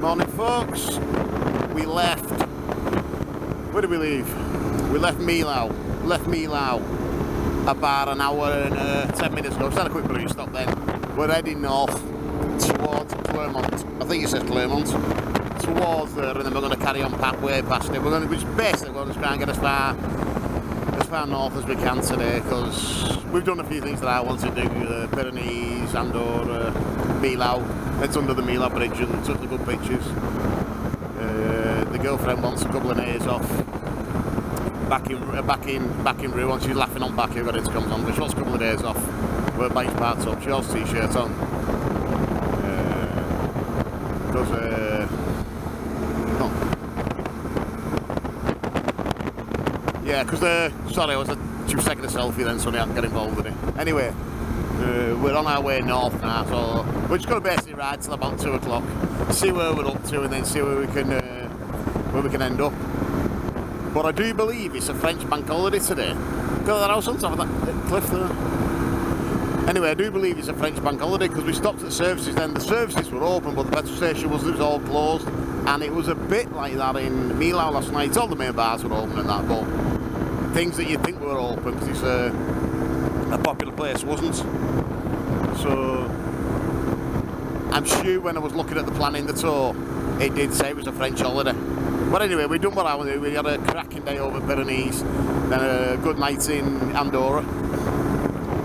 Morning folks, we left, where did we leave? We left Millau about an hour and 10 minutes ago. Just had a quick brew stop then. We're heading north towards Clermont, I think it says Clermont, towards there, and then we're going to carry on way past it. We're just basically going to try and get as far north as we can today, because we've done a few things that I want to do, Pyrenees, Andorra, Millau. It's under the Millau bridge and took the good pictures. The girlfriend wants a couple of days off. Back in Rue, and she's laughing on back here when it comes on. But she wants a couple of days off. Her bike's parked up. She has a t-shirt on. Sorry, she was taking a selfie then, so I hadn't got involved with it. Anyway, we're on our way north now, so we're just going to basically ride till about 2 o'clock, see where we're up to, and then see where we can end up. But I do believe it's a French bank holiday today. Got that house on top of that cliff there. Anyway, I do believe it's a French bank holiday, because we stopped at the services then. The services were open, but the petrol station was all closed. And it was a bit like that in Millau last night. All the main bars were open and that, but things that you'd think were open, because it's a popular place, wasn't. So I'm sure when I was looking at the plan in the tour, it did say it was a French holiday. But anyway, we've done what I wanted to do. We had a cracking day over Pyrenees, then a good night in Andorra,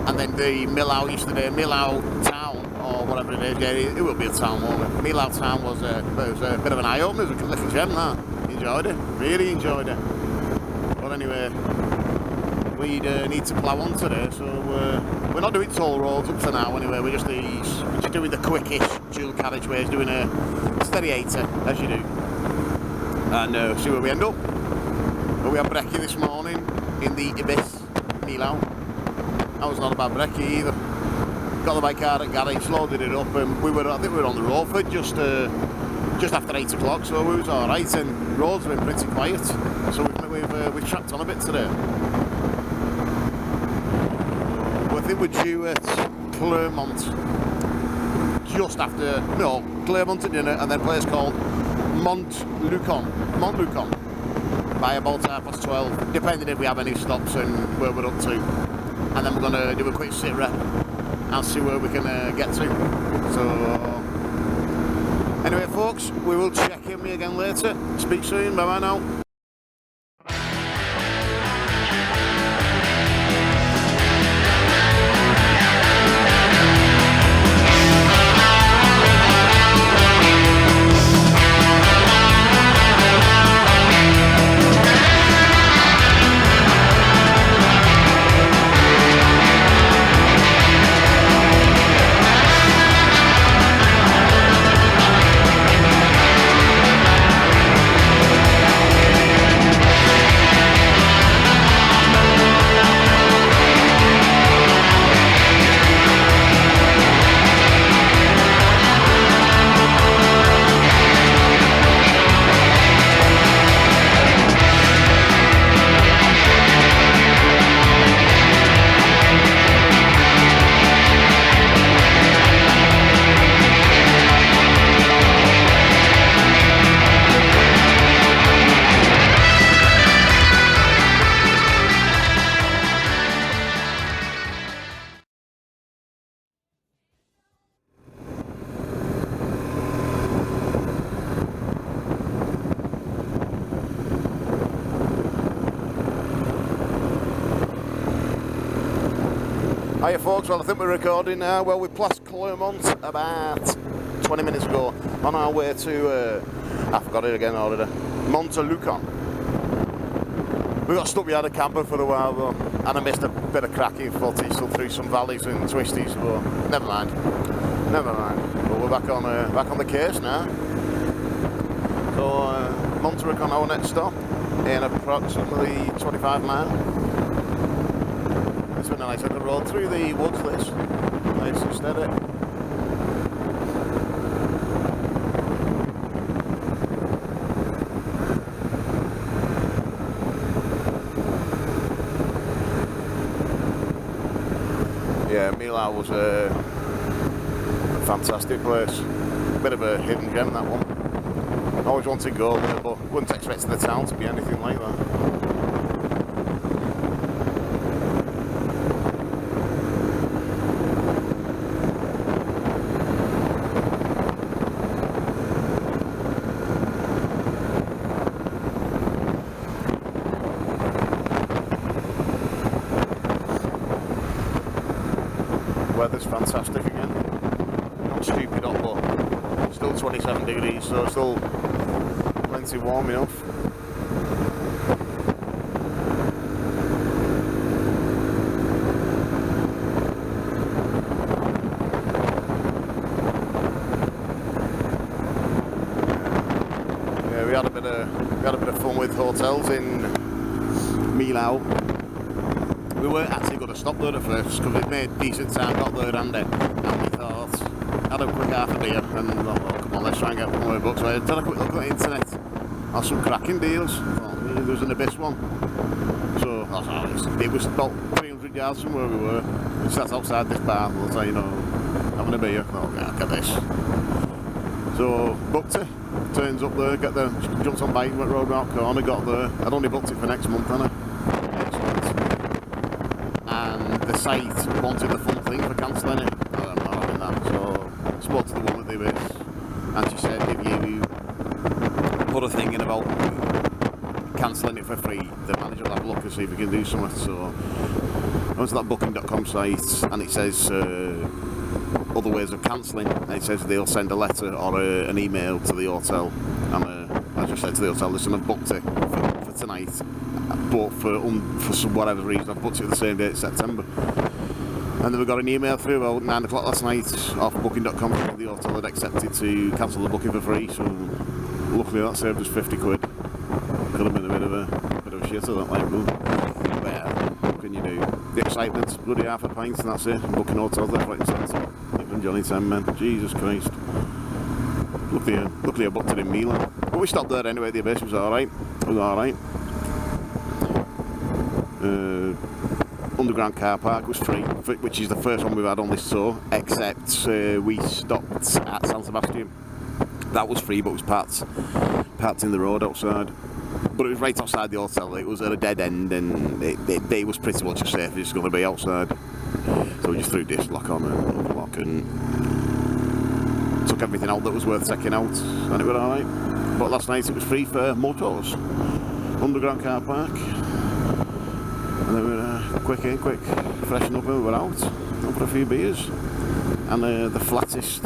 and then the Millau yesterday. Millau town, or whatever it is, yeah, it will be a town, won't it? Millau town was a bit of an eye-opener. It was a little gem, that. Enjoyed it, really enjoyed it. But anyway, we need to plough on today, so we're not doing toll roads up to now anyway. We're just doing the quickish dual carriageways, doing a steady 80, as you do. And see where we end up. But we had brekkie this morning in the Ibis, Millau. That was not a bad brekkie either. Got the bike out at garage, loaded it up, and I think we were on the road for just after 8 o'clock, so we was alright, and roads have been pretty quiet. So we've tracked on a bit today. I think we're due at Clermont just after, Clermont at dinner, and then a place called Montluçon, by about 12:30, depending if we have any stops and where we're up to. And then we're going to do a quick sit rep and see where we can get to. So anyway folks, we will check in with you again later. Speak soon, bye bye now. Hiya folks, well I think we're recording now. Well, we passed Clermont about 20 minutes ago on our way to, I forgot it again already, Montluçon. We got stuck behind a camper for a while though, and I missed a bit of cracking footage through some valleys and twisties, but never mind. But we're back on the case now. So Montluçon, our next stop, in approximately 25 miles. It's been a nice little road through the woods, this. Nice and steady. Yeah, Millau was a fantastic place. Bit of a hidden gem, that one. I always wanted to go there, but wouldn't expect the town to be anything like that. Weather's fantastic again. Not stupid hot, but still 27 degrees, so still plenty warm enough. Yeah, we had a bit of fun with hotels in Millau. We weren't actually going to stop there at first because we'd made decent time, got there and we thought, had a quick half a beer and thought, oh, come on, let's try and get one more book. So I did a quick look at the internet, had some cracking deals. There was an Abyss one. So it was about 300 yards from where we were. We sat outside this bar, so, you know, having a beer. Oh, yeah, get this. So booked it, turns up there, jumped on bike, went round the corner, got there. I'd only booked it for next month, hadn't I? The site wanted the full thing for cancelling it. I'm not having that, so I spoke to the woman at the Abyss and she said if you put a thing in about cancelling it for free, the manager will have a look and see if we can do something. So I went to that booking.com site and it says other ways of cancelling, and it says they'll send a letter or an email to the hotel, and I just said to the hotel, listen, I've booked it for tonight, but for some whatever reason I've booked it the same date, September. And then we got an email through about 9 o'clock last night off booking.com. The hotel had accepted to cancel the booking for free, so luckily that saved us 50 quid. Could have been a bit of a shitter, that like, but yeah, what can you do? The excitement, bloody half a pint and that's it. Booking hotels left, right and centre. Even Johnny 10 men, Jesus Christ. Luckily I booked it in Milan. But we stopped there anyway, the Abyss was alright. It was alright. Underground car park was free, which is the first one we've had on this tour, except we stopped at San Sebastian. That was free, but it was parked in the road outside. But it was right outside the hotel. It was at a dead end, and it was pretty much as safe as it's going to be outside. So we just threw disc lock on and unlock and took everything out that was worth taking out, and it was alright. But last night it was free for motors, underground car park. And then we were quick freshen up and we were out for a few beers. And the flattest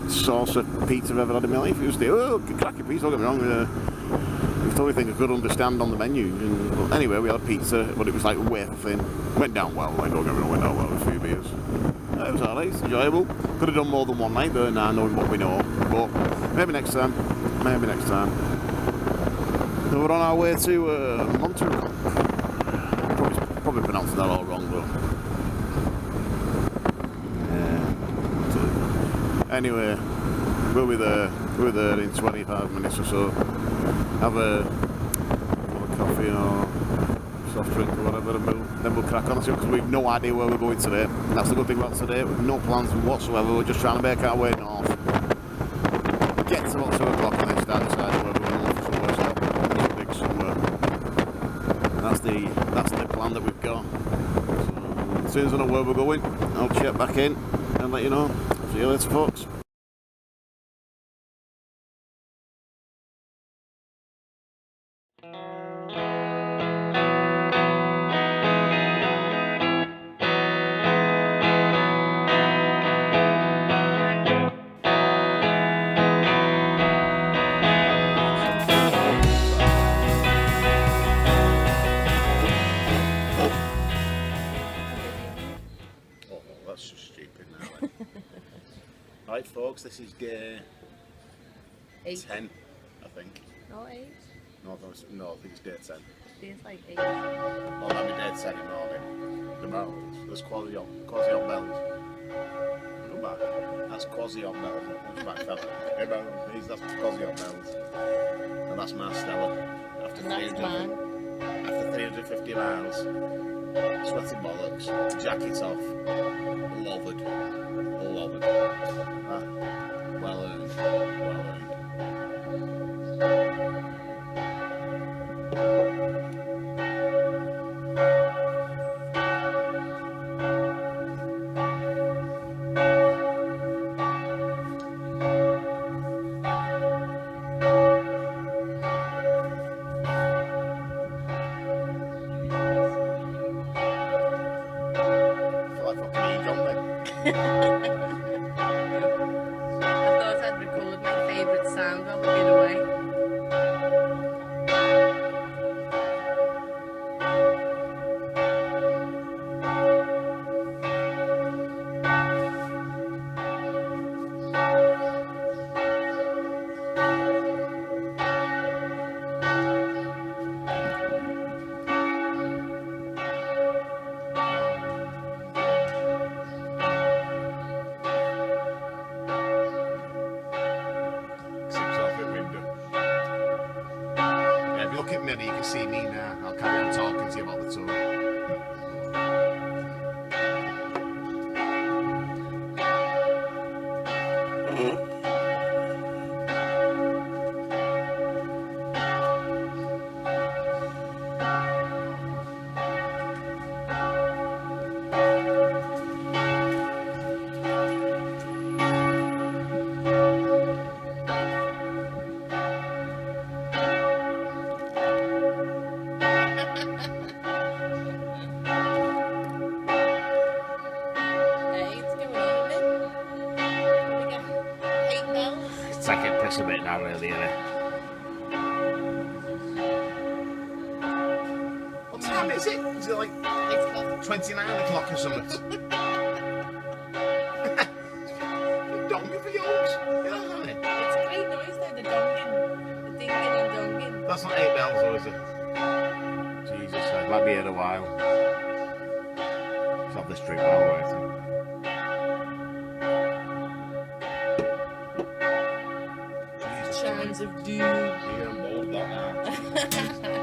sauce of pizza I've ever had in my life. It was the cracking pizza, don't get me wrong. It was the only thing I could understand on the menu. And anyway, we had a pizza, but it was like wafer thin. Went down well, like, don't get me wrong, went down well with a few beers. It was alright, enjoyable. Could have done more than one night there now, knowing what we know. But maybe next time. So we're on our way to Monterey. Probably pronouncing that all wrong, though. Yeah. Anyway, we'll be there in 25 minutes or so. Have a coffee or soft drink or whatever, and then we'll crack on to it, because we've no idea where we're going today. And that's the good thing about today. We've no plans whatsoever. We're just trying to make our way north. Get to about 2 o'clock and then start deciding where we're going for somewhere. So there's a big somewhere. That's the plan that we've got. So as soon as I know where we're going, I'll check back in and let you know. See you later, folks. Right, folks, this is day 10, I think. No, 8. No, I think it's day 10. It's like 8. Oh, that'd be day 10 in the morning. The bells. There's quasi on bells. Come back. That's quasi on bells. Who's back, fella? Hey, bells. That's quasi on bells. And that's Marcella. After 350 miles. Sweating bollocks. Jacket off. Lovered. Well earned. I thought I'd record my favourite sound while we get away. Look at me, you can see me now. I'll carry on talking to you about the tour. Take it piss a bit now, really, innit? What time is it? Is it like 29 o'clock or something? Donkey for yours? Isn't it? It's a great noise though, the donging. The dinging and donging. That's not 8 bells, though, is it? Jesus, I might be here a while. Let's have this drink while we're waiting. Chimes of doom. You're on board with that now.